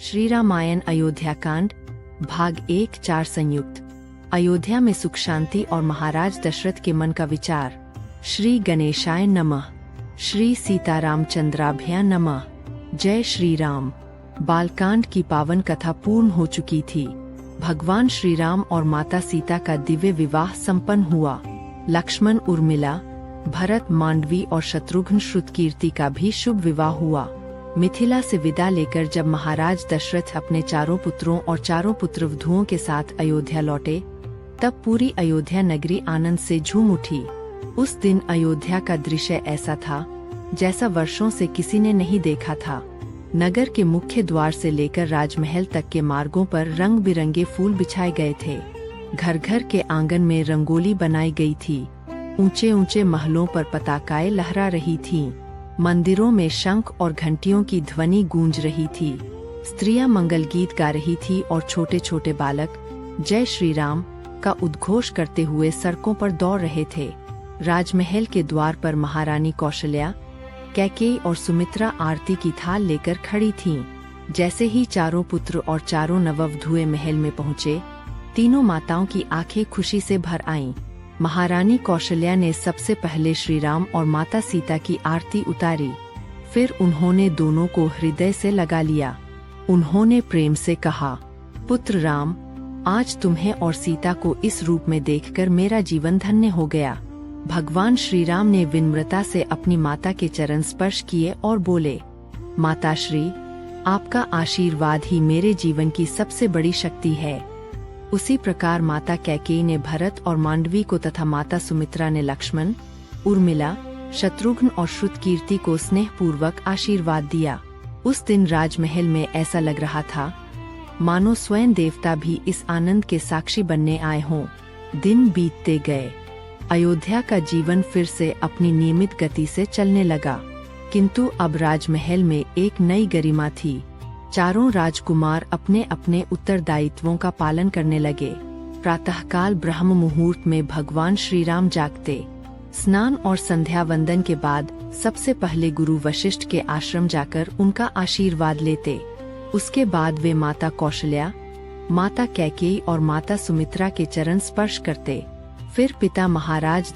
श्री रामायण अयोध्याकांड भाग 1-4 संयुक्त। अयोध्या में सुख शांति और महाराज दशरथ के मन का विचार। श्री गणेशाय नमः। श्री सीतारामचंद्राभ्या नमः। जय श्री राम। बालकांड की पावन कथा पूर्ण हो चुकी थी। भगवान श्री राम और माता सीता का दिव्य विवाह संपन्न हुआ। लक्ष्मण उर्मिला, भरत मांडवी और शत्रुघ्न श्रुतकीर्ति का भी शुभ विवाह हुआ। मिथिला से विदा लेकर जब महाराज दशरथ अपने चारों पुत्रों और चारों पुत्रवधुओं के साथ अयोध्या लौटे, तब पूरी अयोध्या नगरी आनंद से झूम उठी। उस दिन अयोध्या का दृश्य ऐसा था जैसा वर्षों से किसी ने नहीं देखा था। नगर के मुख्य द्वार से लेकर राजमहल तक के मार्गों पर रंग बिरंगे फूल बिछाए गए थे। घर घर के आंगन में रंगोली बनाई गई थी। ऊंचे ऊंचे महलों पर पताकाएं लहरा रही थीं। मंदिरों में शंख और घंटियों की ध्वनि गूंज रही थी। स्त्रियां मंगल गीत गा रही थी और छोटे छोटे बालक जय श्री राम का उद्घोष करते हुए सड़कों पर दौड़ रहे थे। राजमहल के द्वार पर महारानी कौशल्या, कैकेयी और सुमित्रा आरती की थाल लेकर खड़ी थीं। जैसे ही चारों पुत्र और चारों नववधुएं महल में पहुँचे, तीनों माताओं की आंखें खुशी से भर आईं। महारानी कौशल्या ने सबसे पहले श्री राम और माता सीता की आरती उतारी। फिर उन्होंने दोनों को हृदय से लगा लिया। उन्होंने प्रेम से कहा, पुत्र राम, आज तुम्हें और सीता को इस रूप में देखकर मेरा जीवन धन्य हो गया। भगवान श्री राम ने विनम्रता से अपनी माता के चरण स्पर्श किए और बोले, माताश्री, आपका आशीर्वाद ही मेरे जीवन की सबसे बड़ी शक्ति है। उसी प्रकार माता कैकेयी ने भरत और मांडवी को तथा माता सुमित्रा ने लक्ष्मण, उर्मिला, शत्रुघ्न और श्रुतकीर्ति को स्नेह पूर्वक आशीर्वाद दिया। उस दिन राजमहल में ऐसा लग रहा था मानो स्वयं देवता भी इस आनंद के साक्षी बनने आए हों। दिन बीतते गए। अयोध्या का जीवन फिर से अपनी नियमित गति से चलने लगा, किंतु अब राजमहल में एक नई गरिमा थी। चारों राजकुमार अपने अपने उत्तरदायित्वों का पालन करने लगे। प्रातःकाल ब्रह्म मुहूर्त में भगवान श्री राम जागते। स्नान और संध्या वंदन के बाद सबसे पहले गुरु वशिष्ठ के आश्रम जाकर उनका आशीर्वाद लेते। उसके बाद वे माता कौशल्या, माता कैकेयी और माता सुमित्रा के चरण स्पर्श करते। फिर पिता महाराज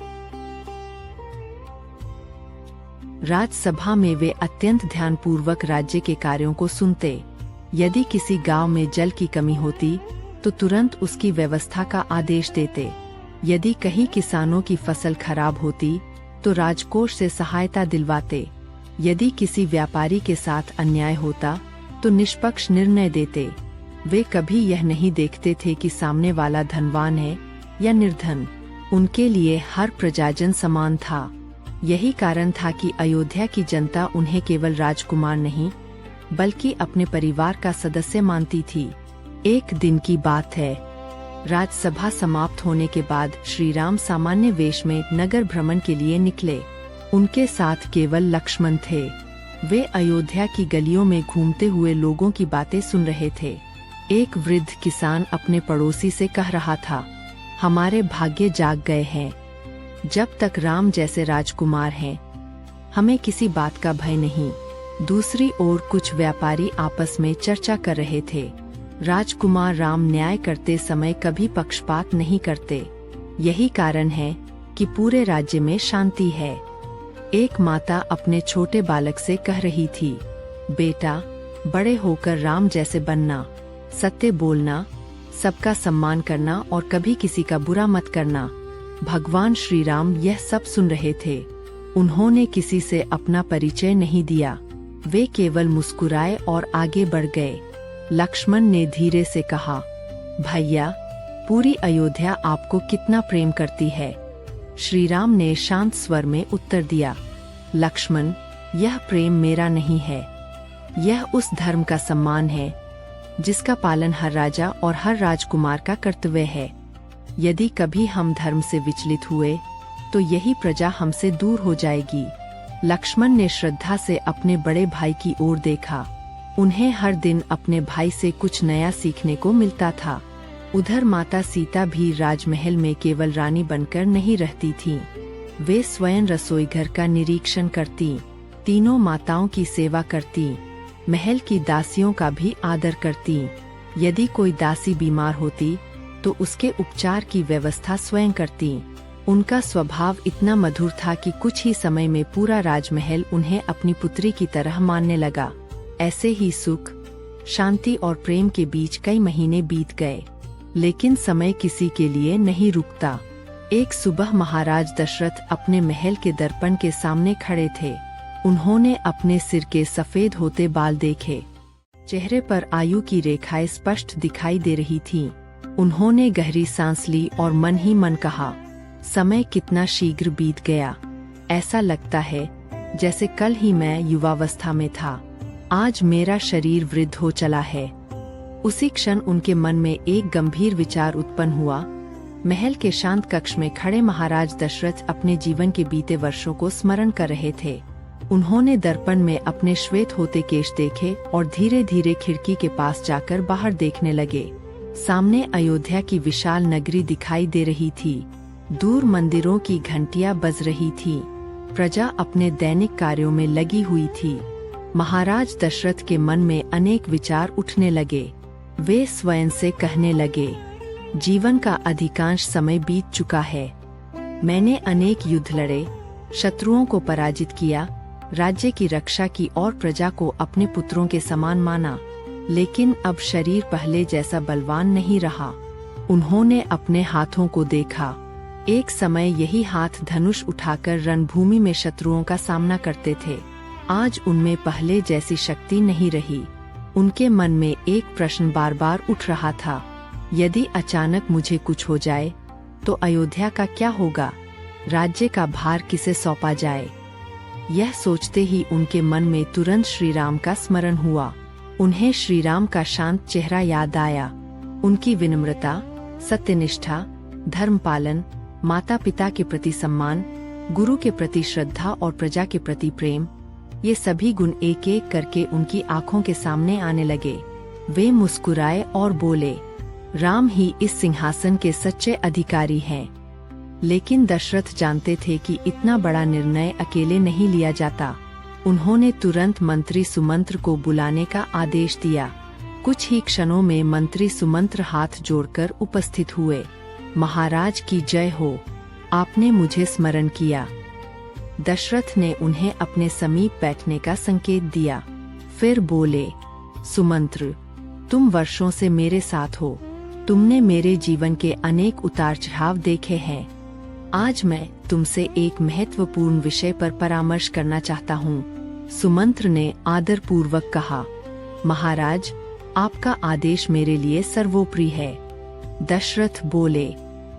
राजसभा में वे अत्यंत ध्यानपूर्वक राज्य के कार्यों को सुनते। यदि किसी गांव में जल की कमी होती तो तुरंत उसकी व्यवस्था का आदेश देते। यदि कहीं किसानों की फसल खराब होती तो राजकोष से सहायता दिलवाते। यदि किसी व्यापारी के साथ अन्याय होता तो निष्पक्ष निर्णय देते। वे कभी यह नहीं देखते थे कि सामने वाला धनवान है या निर्धन। उनके लिए हर प्रजाजन समान था। यही कारण था कि अयोध्या की जनता उन्हें केवल राजकुमार नहीं बल्कि अपने परिवार का सदस्य मानती थी। एक दिन की बात है। राजसभा समाप्त होने के बाद श्री राम सामान्य वेश में नगर भ्रमण के लिए निकले। उनके साथ केवल लक्ष्मण थे। वे अयोध्या की गलियों में घूमते हुए लोगों की बातें सुन रहे थे। एक वृद्ध किसान अपने पड़ोसी से कह रहा था, हमारे भाग्य जाग गए हैं। जब तक राम जैसे राजकुमार हैं, हमें किसी बात का भय नहीं। दूसरी ओर कुछ व्यापारी आपस में चर्चा कर रहे थे। राजकुमार राम न्याय करते समय कभी पक्षपात नहीं करते। यही कारण है कि पूरे राज्य में शांति है। एक माता अपने छोटे बालक से कह रही थी, बेटा, बड़े होकर राम जैसे बनना, सत्य बोलना, सबका सम्मान करना और कभी किसी का बुरा मत करना। भगवान श्री राम यह सब सुन रहे थे। उन्होंने किसी से अपना परिचय नहीं दिया। वे केवल मुस्कुराए और आगे बढ़ गए। लक्ष्मण ने धीरे से कहा, भैया, पूरी अयोध्या आपको कितना प्रेम करती है। श्री राम ने शांत स्वर में उत्तर दिया, लक्ष्मण, यह प्रेम मेरा नहीं है। यह उस धर्म का सम्मान है जिसका पालन हर राजा और हर राजकुमार का कर्तव्य है। यदि कभी हम धर्म से विचलित हुए तो यही प्रजा हमसे दूर हो जाएगी। लक्ष्मण ने श्रद्धा से अपने बड़े भाई की ओर देखा। उन्हें हर दिन अपने भाई से कुछ नया सीखने को मिलता था। उधर माता सीता भी राजमहल में केवल रानी बनकर नहीं रहती थीं। वे स्वयं रसोईघर का निरीक्षण करती, तीनों माताओं की सेवा करती। महल की दासियों का भी आदर करती। यदि कोई दासी बीमार होती तो उसके उपचार की व्यवस्था स्वयं करती। उनका स्वभाव इतना मधुर था कि कुछ ही समय में पूरा राजमहल उन्हें अपनी पुत्री की तरह मानने लगा। ऐसे ही सुख, शांति और प्रेम के बीच कई महीने बीत गए, लेकिन समय किसी के लिए नहीं रुकता। एक सुबह महाराज दशरथ अपने महल के दर्पण के सामने खड़े थे। उन्होंने अपने सिर के सफेद होते बाल देखे। चेहरे पर आयु की रेखाएं स्पष्ट दिखाई दे रही थीं। उन्होंने गहरी सांस ली और मन ही मन कहा, समय कितना शीघ्र बीत गया। ऐसा लगता है जैसे कल ही मैं युवावस्था में था। आज मेरा शरीर वृद्ध हो चला है। उसी क्षण उनके मन में एक गंभीर विचार उत्पन्न हुआ। महल के शांत कक्ष में खड़े महाराज दशरथ अपने जीवन के बीते वर्षों को स्मरण कर रहे थे। उन्होंने दर्पण में अपने श्वेत होते केश देखे और धीरे धीरे खिड़की के पास जाकर बाहर देखने लगे। सामने अयोध्या की विशाल नगरी दिखाई दे रही थी। दूर मंदिरों की घंटियां बज रही थी। प्रजा अपने दैनिक कार्यों में लगी हुई थी। महाराज दशरथ के मन में अनेक विचार उठने लगे। वे स्वयं से कहने लगे, जीवन का अधिकांश समय बीत चुका है। मैंने अनेक युद्ध लड़े, शत्रुओं को पराजित किया, राज्य की रक्षा की और प्रजा को अपने पुत्रों के समान माना, लेकिन अब शरीर पहले जैसा बलवान नहीं रहा। उन्होंने अपने हाथों को देखा। एक समय यही हाथ धनुष उठाकर रणभूमि में शत्रुओं का सामना करते थे। आज उनमें पहले जैसी शक्ति नहीं रही। उनके मन में एक प्रश्न बार बार उठ रहा था, यदि अचानक मुझे कुछ हो जाए तो अयोध्या का क्या होगा? राज्य का भार किसे सौंपा जाए? यह सोचते ही उनके मन में तुरंत श्री राम का स्मरण हुआ। उन्हें श्री राम का शांत चेहरा याद आया। उनकी विनम्रता, सत्यनिष्ठा, धर्म पालन, माता पिता के प्रति सम्मान, गुरु के प्रति श्रद्धा और प्रजा के प्रति प्रेम, ये सभी गुण एक एक करके उनकी आंखों के सामने आने लगे। वे मुस्कुराए और बोले, राम ही इस सिंहासन के सच्चे अधिकारी हैं। लेकिन दशरथ जानते थे कि इतना बड़ा निर्णय अकेले नहीं लिया जाता। उन्होंने तुरंत मंत्री सुमंत्र को बुलाने का आदेश दिया। कुछ ही क्षणों में मंत्री सुमंत्र हाथ जोड़कर उपस्थित हुए। महाराज की जय हो, आपने मुझे स्मरण किया। दशरथ ने उन्हें अपने समीप बैठने का संकेत दिया। फिर बोले, सुमंत्र, तुम वर्षों से मेरे साथ हो। तुमने मेरे जीवन के अनेक उतार चढ़ाव देखे हैं। आज मैं तुमसे एक महत्वपूर्ण विषय पर परामर्श करना चाहता हूँ। सुमंत्र ने आदर पूर्वक कहा, महाराज, आपका आदेश मेरे लिए सर्वोपरि है। दशरथ बोले,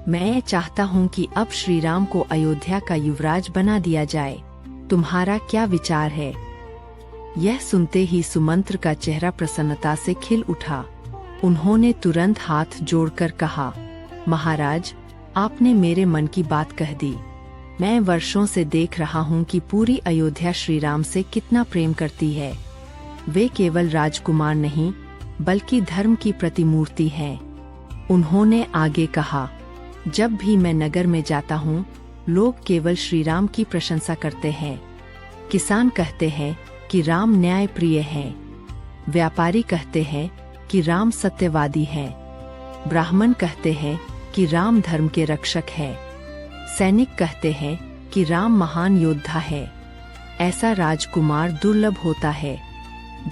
मैं चाहता हूँ कि अब श्री राम को अयोध्या का युवराज बना दिया जाए। तुम्हारा क्या विचार है? यह सुनते ही सुमंत्र का चेहरा प्रसन्नता से खिल उठा। उन्होंने तुरंत हाथ जोड़कर कहा, महाराज, आपने मेरे मन की बात कह दी। मैं वर्षों से देख रहा हूँ कि पूरी अयोध्या श्री राम से कितना प्रेम करती है। वे केवल राजकुमार नहीं, बल्कि धर्म की प्रतिमूर्ति हैं। उन्होंने आगे कहा, जब भी मैं नगर में जाता हूँ, लोग केवल श्री राम की प्रशंसा करते हैं। किसान कहते हैं कि राम न्याय प्रिय हैं। व्यापारी कहते हैं कि राम सत्यवादी हैं। ब्राह्मण कहते हैं कि राम धर्म के रक्षक है। सैनिक कहते हैं कि राम महान योद्धा है। ऐसा राजकुमार दुर्लभ होता है।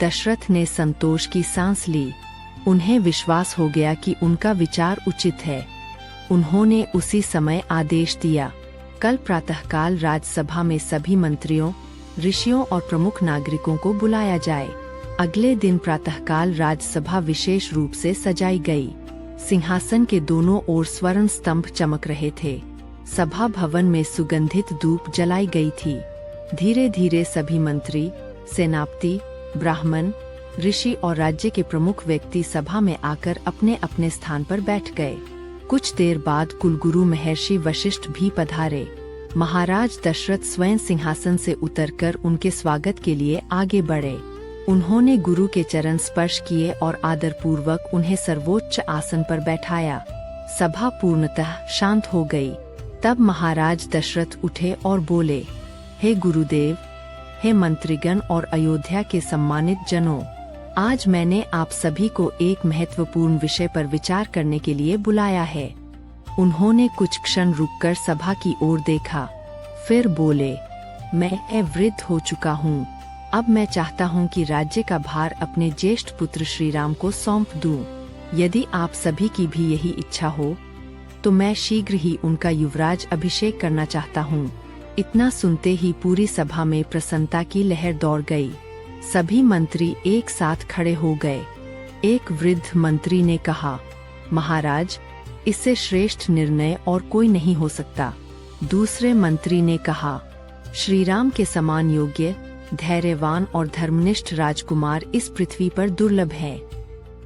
दशरथ ने संतोष की सांस ली। उन्हें विश्वास हो गया कि उनका विचार उचित है। उन्होंने उसी समय आदेश दिया, कल प्रातःकाल राजसभा में सभी मंत्रियों, ऋषियों और प्रमुख नागरिकों को बुलाया जाए। अगले दिन प्रातःकाल राजसभा विशेष रूप से सजाई गई। सिंहासन के दोनों ओर स्वर्ण स्तंभ चमक रहे थे। सभा भवन में सुगंधित धूप जलाई गई थी। धीरे धीरे सभी मंत्री, सेनापति, ब्राह्मण, ऋषि और राज्य के प्रमुख व्यक्ति सभा में आकर अपने अपने स्थान पर बैठ गए। कुछ देर बाद कुलगुरु महर्षि वशिष्ठ भी पधारे। महाराज दशरथ स्वयं सिंहासन से उतरकर उनके स्वागत के लिए आगे बढ़े। उन्होंने गुरु के चरण स्पर्श किए और आदर पूर्वक उन्हें सर्वोच्च आसन पर बैठाया। सभा पूर्णतः शांत हो गई। तब महाराज दशरथ उठे और बोले, हे गुरुदेव, हे मंत्रीगण और अयोध्या के सम्मानित जनों, आज मैंने आप सभी को एक महत्वपूर्ण विषय पर विचार करने के लिए बुलाया है। उन्होंने कुछ क्षण रुककर सभा की ओर देखा, फिर बोले, मैं वृद्ध हो चुका हूँ। अब मैं चाहता हूँ कि राज्य का भार अपने ज्येष्ठ पुत्र श्री राम को सौंप दूं। यदि आप सभी की भी यही इच्छा हो तो मैं शीघ्र ही उनका युवराज अभिषेक करना चाहता हूँ। इतना सुनते ही पूरी सभा में प्रसन्नता की लहर दौड़ गई। सभी मंत्री एक साथ खड़े हो गए। एक वृद्ध मंत्री ने कहा, महाराज, इससे श्रेष्ठ निर्णय और कोई नहीं हो सकता। दूसरे मंत्री ने कहा, श्री राम के समान योग्य, धैर्यवान और धर्मनिष्ठ राजकुमार इस पृथ्वी पर दुर्लभ है।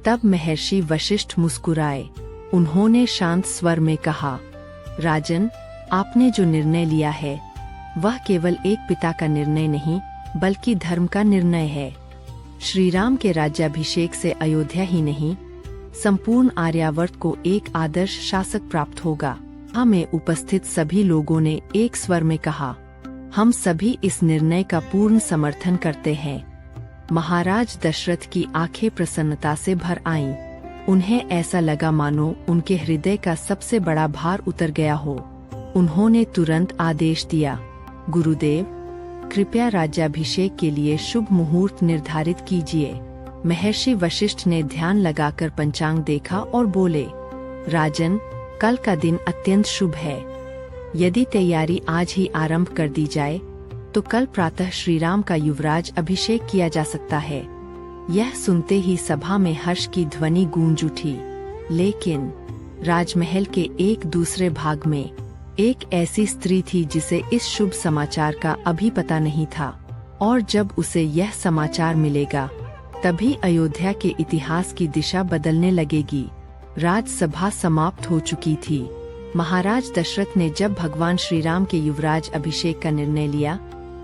तब महर्षि वशिष्ठ मुस्कुराए। उन्होंने शांत स्वर में कहा, राजन, आपने जो निर्णय लिया है वह केवल एक पिता का निर्णय नहीं बल्कि धर्म का निर्णय है। श्री राम के राज्याभिषेक से अयोध्या ही नहीं, संपूर्ण आर्यावर्त को एक आदर्श शासक प्राप्त होगा। हमें उपस्थित सभी लोगों ने एक स्वर में कहा, हम सभी इस निर्णय का पूर्ण समर्थन करते हैं। महाराज दशरथ की आंखें प्रसन्नता से भर आईं। उन्हें ऐसा लगा मानो उनके हृदय का सबसे बड़ा भार उतर गया हो। उन्होंने तुरंत आदेश दिया, गुरुदेव, कृपया राज्याभिषेक के लिए शुभ मुहूर्त निर्धारित कीजिए। महर्षि वशिष्ठ ने ध्यान लगाकर पंचांग देखा और बोले, राजन, कल का दिन अत्यंत शुभ है। यदि तैयारी आज ही आरंभ कर दी जाए तो कल प्रातः श्री राम का युवराज अभिषेक किया जा सकता है। यह सुनते ही सभा में हर्ष की ध्वनि गूंज उठी। लेकिन राजमहल के एक दूसरे भाग में एक ऐसी स्त्री थी जिसे इस शुभ समाचार का अभी पता नहीं था, और जब उसे यह समाचार मिलेगा तभी अयोध्या के इतिहास की दिशा बदलने लगेगी। राजसभा समाप्त हो चुकी थी। महाराज दशरथ ने जब भगवान श्री राम के युवराज अभिषेक का निर्णय लिया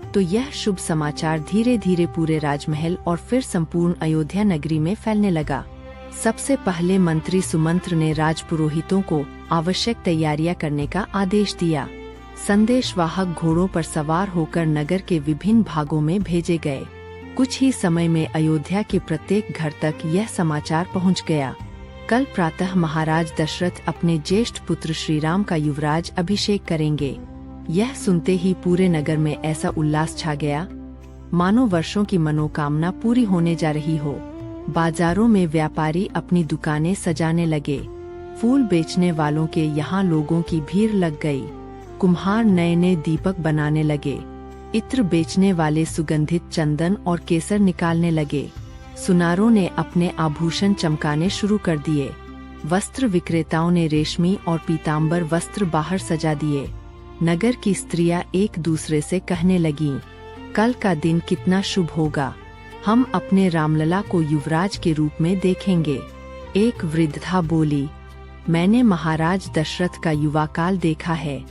तो यह शुभ समाचार धीरे धीरे पूरे राजमहल और फिर संपूर्ण अयोध्या नगरी में फैलने लगा। सबसे पहले मंत्री सुमंत्र ने राजपुरोहितों को आवश्यक तैयारियां करने का आदेश दिया। संदेशवाहक घोड़ों पर सवार होकर नगर के विभिन्न भागों में भेजे गए। कुछ ही समय में अयोध्या के प्रत्येक घर तक यह समाचार पहुंच गया, कल प्रातः महाराज दशरथ अपने ज्येष्ठ पुत्र श्री राम का युवराज अभिषेक करेंगे। यह सुनते ही पूरे नगर में ऐसा उल्लास छा गया मानो वर्षों की मनोकामना पूरी होने जा रही हो। बाजारों में व्यापारी अपनी दुकानें सजाने लगे। फूल बेचने वालों के यहाँ लोगों की भीड़ लग गई। कुम्हार नए नए दीपक बनाने लगे। इत्र बेचने वाले सुगंधित चंदन और केसर निकालने लगे। सुनारों ने अपने आभूषण चमकाने शुरू कर दिए। वस्त्र विक्रेताओं ने रेशमी और पीताम्बर वस्त्र बाहर सजा दिए। नगर की स्त्रियां एक दूसरे से कहने लगीं, कल का दिन कितना शुभ होगा, हम अपने रामलला को युवराज के रूप में देखेंगे। एक वृद्धा बोली, मैंने महाराज दशरथ का युवा काल देखा है।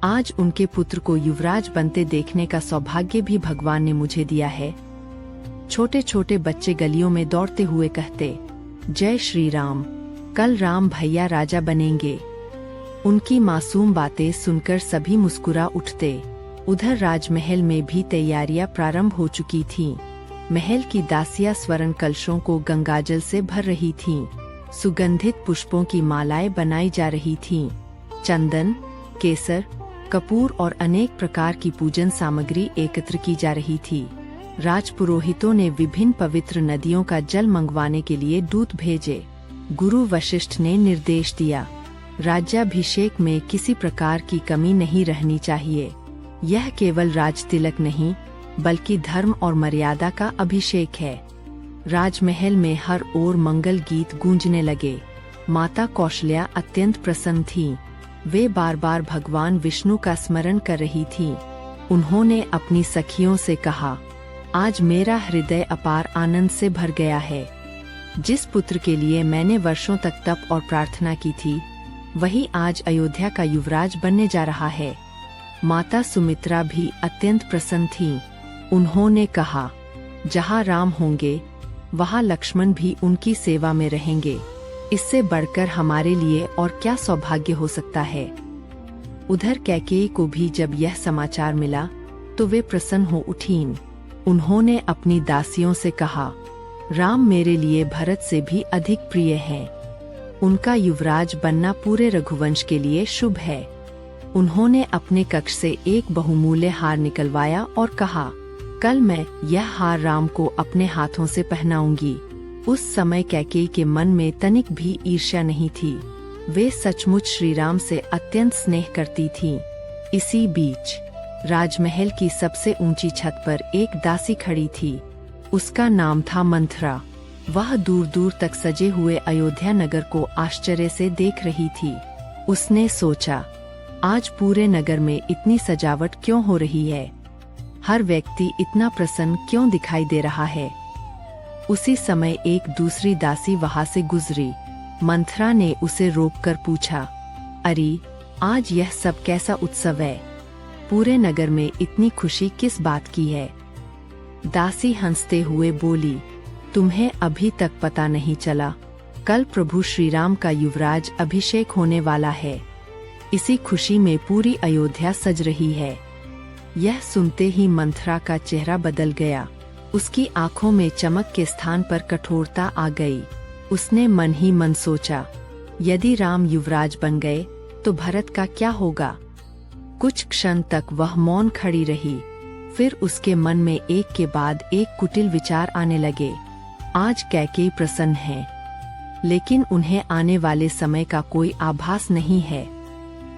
आज उनके पुत्र को युवराज बनते देखने का सौभाग्य भी भगवान ने मुझे दिया है। छोटे छोटे बच्चे गलियों में दौड़ते हुए कहते, जय श्री राम, कल राम भैया राजा बनेंगे। उनकी मासूम बातें सुनकर सभी मुस्कुरा उठते। उधर राजमहल में भी तैयारियां प्रारंभ हो चुकी थीं। महल की दासियां स्वर्ण कलशों को गंगाजल से भर रही थीं। सुगंधित पुष्पों की मालाएं बनाई जा रही थीं। चंदन, केसर, कपूर और अनेक प्रकार की पूजन सामग्री एकत्र की जा रही थी। राजपुरोहितों ने विभिन्न पवित्र नदियों का जल मंगवाने के लिए दूत भेजे। गुरु वशिष्ठ ने निर्देश दिया, राज्याभिषेक में किसी प्रकार की कमी नहीं रहनी चाहिए। यह केवल राजतिलक नहीं बल्कि धर्म और मर्यादा का अभिषेक है। राजमहल में हर ओर मंगल गीत गूंजने लगे। माता कौशल्या अत्यंत प्रसन्न थीं। वे बार बार भगवान विष्णु का स्मरण कर रही थीं। उन्होंने अपनी सखियों से कहा, आज मेरा हृदय अपार आनंद से भर गया है। जिस पुत्र के लिए मैंने वर्षों तक तप और प्रार्थना की थी वही आज अयोध्या का युवराज बनने जा रहा है। माता सुमित्रा भी अत्यंत प्रसन्न थीं। उन्होंने कहा, जहाँ राम होंगे वहाँ लक्ष्मण भी उनकी सेवा में रहेंगे। इससे बढ़कर हमारे लिए और क्या सौभाग्य हो सकता है। उधर कैकेयी को भी जब यह समाचार मिला तो वे प्रसन्न हो उठीं। उन्होंने अपनी दासियों से कहा, राम मेरे लिए भरत से भी अधिक प्रिय हैं। उनका युवराज बनना पूरे रघुवंश के लिए शुभ है। उन्होंने अपने कक्ष से एक बहुमूल्य हार निकलवाया और कहा, कल मैं यह हार राम को अपने हाथों से पहनाऊंगी। उस समय कैकेयी के मन में तनिक भी ईर्ष्या नहीं थी। वे सचमुच श्री राम से अत्यंत स्नेह करती थीं। इसी बीच राजमहल की सबसे ऊंची छत पर एक दासी खड़ी थी। उसका नाम था मंथरा। वह दूर दूर तक सजे हुए अयोध्या नगर को आश्चर्य से देख रही थी। उसने सोचा, आज पूरे नगर में इतनी सजावट क्यों हो रही है? हर व्यक्ति इतना प्रसन्न क्यों दिखाई दे रहा है? उसी समय एक दूसरी दासी वहां से गुजरी। मंथरा ने उसे रोककर पूछा, अरे आज यह सब कैसा उत्सव है? पूरे नगर में इतनी खुशी किस बात की है? दासी हंसते हुए बोली, तुम्हें अभी तक पता नहीं चला? कल प्रभु श्री राम का युवराज अभिषेक होने वाला है। इसी खुशी में पूरी अयोध्या सज रही है। यह सुनते ही मंथरा का चेहरा बदल गया। उसकी आंखों में चमक के स्थान पर कठोरता आ गई। उसने मन ही मन सोचा, यदि राम युवराज बन गए तो भरत का क्या होगा? कुछ क्षण तक वह मौन खड़ी रही। फिर उसके मन में एक के बाद एक कुटिल विचार आने लगे। आज कैकेयी प्रसन्न है, लेकिन उन्हें आने वाले समय का कोई आभास नहीं है।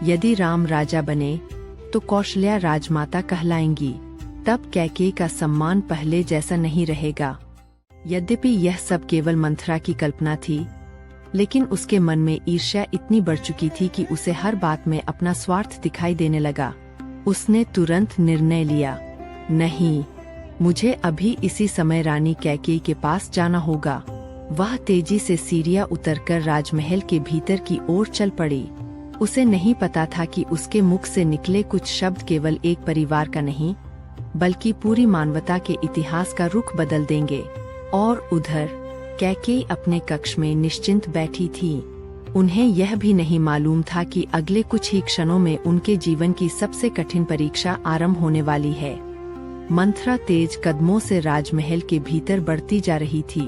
यदि राम राजा बने तो कौशल्या राजमाता कहलाएंगी। तब कैकेयी का सम्मान पहले जैसा नहीं रहेगा। यद्यपि यह सब केवल मंथरा की कल्पना थी, लेकिन उसके मन में ईर्ष्या इतनी बढ़ चुकी थी कि उसे हर बात में अपना स्वार्थ दिखाई देने लगा। उसने तुरंत निर्णय लिया, नहीं, मुझे अभी इसी समय रानी कैकेयी के पास जाना होगा। वह तेजी से सीढ़ियां उतरकर राजमहल के भीतर की ओर चल पड़ी। उसे नहीं पता था कि उसके मुख से निकले कुछ शब्द केवल एक परिवार का नहीं, बल्कि पूरी मानवता के इतिहास का रुख बदल देंगे। और उधर कैकेयी अपने कक्ष में निश्चिंत बैठी थी। उन्हें यह भी नहीं मालूम था कि अगले कुछ ही क्षणों में उनके जीवन की सबसे कठिन परीक्षा आरंभ होने वाली है। मंथरा तेज कदमों से राजमहल के भीतर बढ़ती जा रही थी।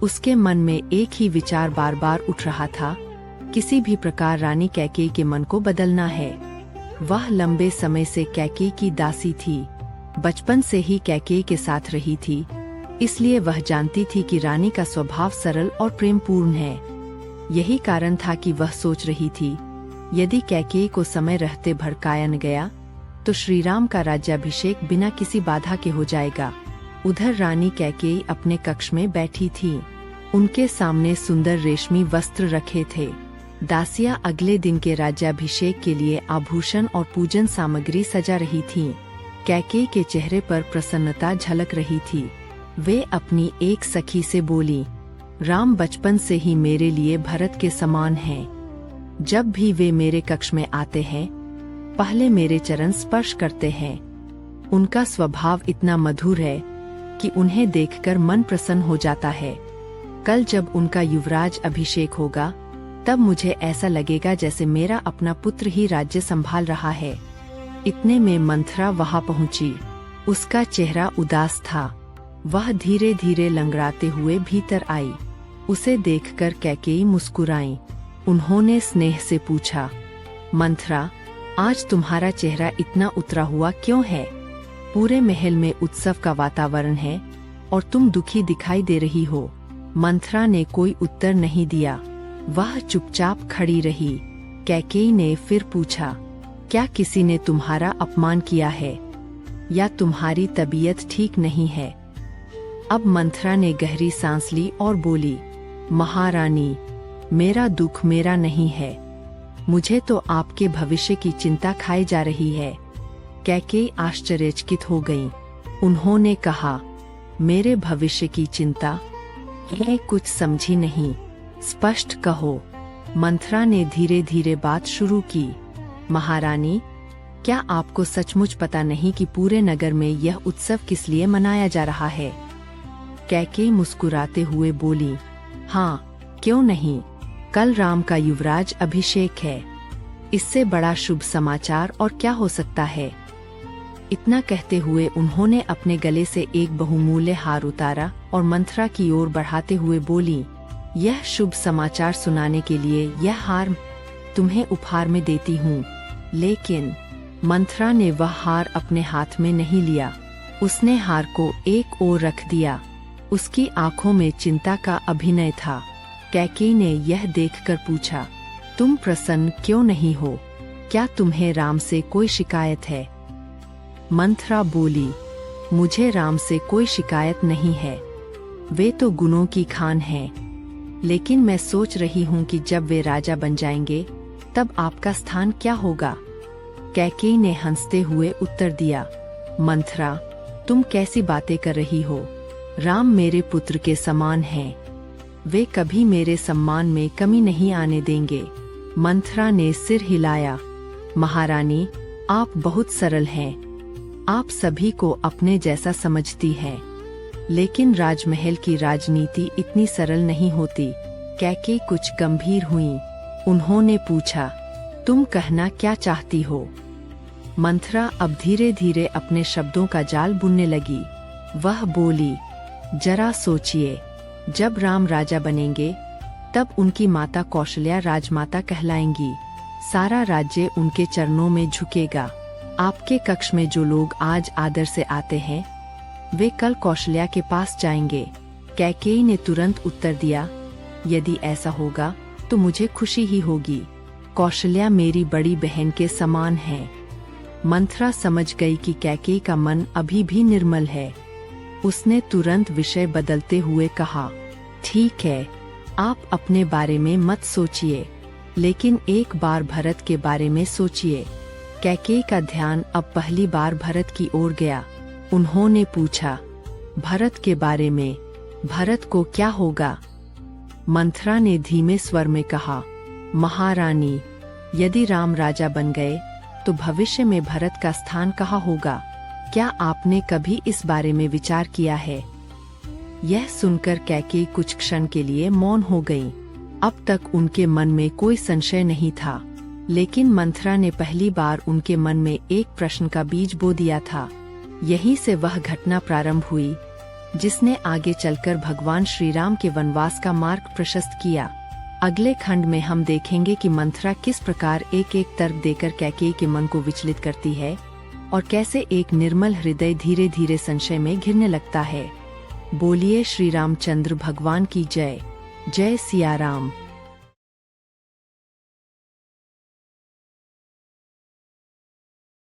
उसके मन में एक ही विचार बार बार उठ रहा था, किसी भी प्रकार रानी कैकेयी के मन को बदलना है। वह लंबे समय से कैकेयी की दासी थी। बचपन से ही कैकेयी के साथ रही थी, इसलिए वह जानती थी कि रानी का स्वभाव सरल और प्रेमपूर्ण है। यही कारण था कि वह सोच रही थी, यदि कैकेयी को समय रहते भड़काया न गया तो श्रीराम का राज्याभिषेक बिना किसी बाधा के हो जाएगा। उधर रानी कैकेयी अपने कक्ष में बैठी थी। उनके सामने सुंदर रेशमी वस्त्र रखे थे। दासियां अगले दिन के राज्याभिषेक के लिए आभूषण और पूजन सामग्री सजा रही थीं। कैकेयी के चेहरे पर प्रसन्नता झलक रही थी। वे अपनी एक सखी से बोली, राम बचपन से ही मेरे लिए भरत के समान हैं। जब भी वे मेरे कक्ष में आते हैं, पहले मेरे चरण स्पर्श करते हैं। उनका स्वभाव इतना मधुर है कि उन्हें देखकर मन प्रसन्न हो जाता है। कल जब उनका युवराज अभिषेक होगा, तब मुझे ऐसा लगेगा जैसे मेरा अपना पुत्र ही राज्य संभाल रहा है। इतने में मंथरा वहां पहुंची। उसका चेहरा उदास था। वह धीरे धीरे लंगड़ाते हुए भीतर आई। उसे देखकर कैकेयी मुस्कुराई। उन्होंने स्नेह से पूछा, मंथरा, आज तुम्हारा चेहरा इतना उतरा हुआ क्यों है? पूरे महल में उत्सव का वातावरण है और तुम दुखी दिखाई दे रही हो। मंथरा ने कोई उत्तर नहीं दिया। वह चुपचाप खड़ी रही। कैकेयी ने फिर पूछा, क्या किसी ने तुम्हारा अपमान किया है या तुम्हारी तबीयत ठीक नहीं है? अब मंथरा ने गहरी सांस ली और बोली, महारानी, मेरा दुख मेरा नहीं है। मुझे तो आपके भविष्य की चिंता खाई जा रही है। कैकेयी आश्चर्यचकित हो गईं। उन्होंने कहा, मेरे भविष्य की चिंता? मैं कुछ समझी नहीं, स्पष्ट कहो। मंथरा ने धीरे धीरे बात शुरू की, महारानी, क्या आपको सचमुच पता नहीं कि पूरे नगर में यह उत्सव किस लिए मनाया जा रहा है? कैकेयी मुस्कुराते हुए बोली, हाँ, क्यों नहीं, कल राम का युवराज अभिषेक है। इससे बड़ा शुभ समाचार और क्या हो सकता है? इतना कहते हुए उन्होंने अपने गले से एक बहुमूल्य हार उतारा और मंथरा की ओर बढ़ाते हुए बोली, यह शुभ समाचार सुनाने के लिए यह हार तुम्हें उपहार में देती हूँ। लेकिन मंथरा ने वह हार अपने हाथ में नहीं लिया। उसने हार को एक ओर रख दिया। उसकी आंखों में चिंता का अभिनय था। कैकेयी ने यह देखकर पूछा, तुम प्रसन्न क्यों नहीं हो? क्या तुम्हें राम से कोई शिकायत है? मंथरा बोली, मुझे राम से कोई शिकायत नहीं है। वे तो गुणों की खान हैं। लेकिन मैं सोच रही हूँ कि जब वे राजा बन जाएंगे तब आपका स्थान क्या होगा? कैकेयी ने हंसते हुए उत्तर दिया, मंथरा, तुम कैसी बातें कर रही हो? राम मेरे पुत्र के समान हैं। वे कभी मेरे सम्मान में कमी नहीं आने देंगे। मंथरा ने सिर हिलाया। महारानी, आप बहुत सरल हैं। आप सभी को अपने जैसा समझती हैं। लेकिन राजमहल की राजनीति इतनी सरल नहीं होती। कैकेयी कुछ गंभीर हुई। उन्होंने पूछा, तुम कहना क्या चाहती हो? मंथरा अब धीरे धीरे अपने शब्दों का जाल बुनने लगी। वह बोली, जरा सोचिए, जब राम राजा बनेंगे तब उनकी माता कौशल्या राजमाता कहलाएंगी। सारा राज्य उनके चरणों में झुकेगा। आपके कक्ष में जो लोग आज आदर से आते हैं वे कल कौशल्या के पास जाएंगे। कैकेयी ने तुरंत उत्तर दिया, यदि ऐसा होगा तो मुझे खुशी ही होगी। कौशल्या मेरी बड़ी बहन के समान है। मंथरा समझ गई कि कैकेयी का मन अभी भी निर्मल है। उसने तुरंत विषय बदलते हुए कहा, ठीक है, आप अपने बारे में मत सोचिए, लेकिन एक बार भरत के बारे में सोचिए। कैकेयी का ध्यान अब पहली बार भरत की ओर गया। उन्होंने पूछा, भरत के बारे में? भरत को क्या होगा? मंथरा ने धीमे स्वर में कहा, महारानी, यदि राम राजा बन गए तो भविष्य में भरत का स्थान कहाँ होगा? क्या आपने कभी इस बारे में विचार किया है? यह सुनकर कैकेयी कुछ क्षण के लिए मौन हो गईं। अब तक उनके मन में कोई संशय नहीं था, लेकिन मंथरा ने पहली बार उनके मन में एक प्रश्न का बीज बो दिया था। यहीं से वह घटना प्रारंभ हुई जिसने आगे चलकर भगवान श्री राम के वनवास का मार्ग प्रशस्त किया। अगले खंड में हम देखेंगे कि मंथरा किस प्रकार एक एक तर्क देकर कैकेयी के मन को विचलित करती है और कैसे एक निर्मल हृदय धीरे धीरे संशय में घिरने लगता है। बोलिए श्री रामचंद्र भगवान की जय। जय सिया राम।